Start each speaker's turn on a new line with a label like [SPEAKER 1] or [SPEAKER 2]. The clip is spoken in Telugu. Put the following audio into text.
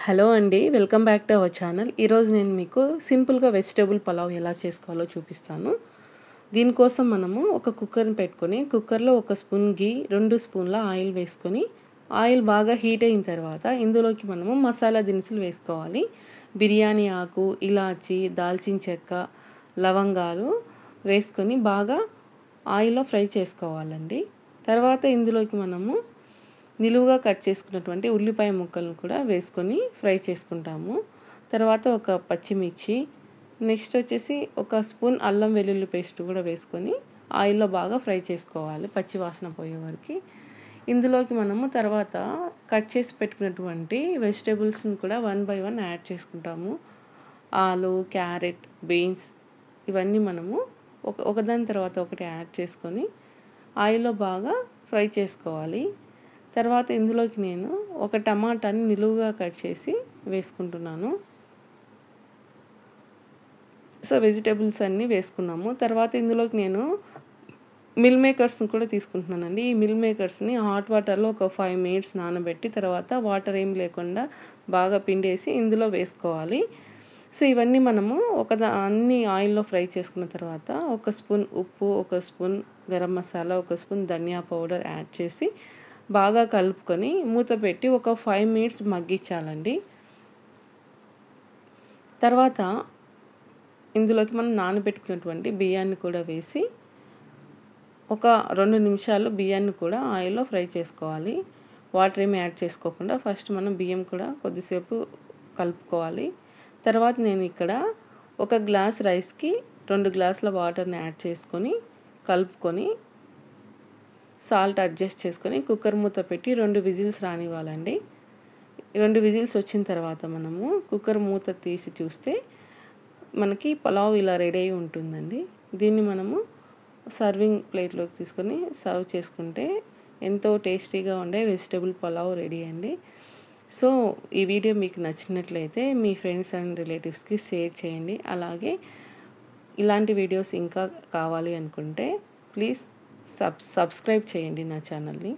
[SPEAKER 1] హలో అండి. Welcome back to our channel. ఈరోజు నేను మీకు సింపుల్‌గా వెజిటబుల్ పలావ్ ఎలా చేసుకోవాలో చూపిస్తాను. దీనికోసం మనము ఒక కుక్కర్‌ని పెట్టుకొని, కుక్కర్‌లో ఒక స్పూన్ ఘీ, 2 స్పూన్ల ఆయిల్ వేసుకొని, ఆయిల్ బాగా హీట్ అయిన తర్వాత ఇందులోకి మనము మసాలా దినుసులు వేసుకోవాలి. బిర్యానీ ఆకు, ఇలాచీ, దాల్చిన చెక్క, లవంగాలు వేసుకొని బాగా ఆయిల్‌లో ఫ్రై చేసుకోవాలండి. తర్వాత ఇందులోకి మనము నిలువుగా కట్ చేసుకున్నటువంటి ఉల్లిపాయ ముక్కలను కూడా వేసుకొని ఫ్రై చేసుకుంటాము. తర్వాత ఒక పచ్చిమిర్చి, నెక్స్ట్ వచ్చేసి ఒక స్పూన్ అల్లం వెల్లుల్లి పేస్ట్ కూడా వేసుకొని ఆయిల్‌లో బాగా ఫ్రై చేసుకోవాలి పచ్చి వాసన పోయే వరకి. ఇందులోకి మనము తర్వాత కట్ చేసి పెట్టుకున్నటువంటి వెజిటబుల్స్‌ని కూడా వన్ బై వన్ యాడ్ చేసుకుంటాము. ఆలు, క్యారెట్, బీన్స్ ఇవన్నీ మనము ఒకదాని తర్వాత ఒకటి యాడ్ చేసుకొని ఆయిల్‌లో బాగా ఫ్రై చేసుకోవాలి. తర్వాత ఇందులోకి నేను ఒక టమాటాని నిలువుగా కట్ చేసి వేసుకుంటున్నాను. సో, వెజిటబుల్స్ అన్నీ వేసుకున్నాము. తర్వాత ఇందులోకి నేను మిల్ మేకర్స్‌ని కూడా తీసుకుంటున్నానండి. ఈ మిల్ మేకర్స్‌ని హాట్ వాటర్‌లో ఒక 5 మినిట్స్ నానబెట్టి తర్వాత వాటర్ ఏం లేకుండా బాగా పిండేసి ఇందులో వేసుకోవాలి. సో, ఇవన్నీ మనము అన్నీ ఆయిల్‌లో ఫ్రై చేసుకున్న తర్వాత ఒక స్పూన్ ఉప్పు, ఒక స్పూన్ గరం మసాలా, ఒక స్పూన్ ధనియా పౌడర్ యాడ్ చేసి బాగా కలుపుకొని మూత పెట్టి ఒక 5 మినిట్స్ మగ్గించాలండి. తర్వాత ఇందులోకి మనం నానబెట్టుకున్నటువంటి బియ్యాన్ని కూడా వేసి ఒక 2 నిమిషాలు బియ్యాన్ని కూడా ఆయిల్‌లో ఫ్రై చేసుకోవాలి. వాటర్ ఏమి యాడ్ చేసుకోకుండా ఫస్ట్ మనం బియ్యం కూడా కొద్దిసేపు కలుపుకోవాలి. తర్వాత నేను ఇక్కడ ఒక గ్లాస్ రైస్‌కి 2 గ్లాసుల వాటర్‌ని యాడ్ చేసుకొని కలుపుకొని సాల్ట్ అడ్జస్ట్ చేసుకొని కుక్కర్ మూత పెట్టి 2 విజిల్స్ రానివ్వాలండి. 2 విజిల్స్ వచ్చిన తర్వాత మనము కుక్కర్ మూత తీసి చూస్తే మనకి పలావ్ ఇలా రెడీ అయి ఉంటుందండి. దీన్ని మనము సర్వింగ్ ప్లేట్‌లోకి తీసుకొని సర్వ్ చేసుకుంటే ఎంతో టేస్టీగా ఉండే వెజిటబుల్ పలావ్ రెడీ అండి. సో, ఈ వీడియో మీకు నచ్చినట్లయితే మీ ఫ్రెండ్స్ అండ్ రిలేటివ్స్‌కి షేర్ చేయండి. అలాగే ఇలాంటి వీడియోస్ ఇంకా కావాలి అనుకుంటే ప్లీజ్ సబ్స్క్రైబ్ చేయండి నా ఛానల్‌ని.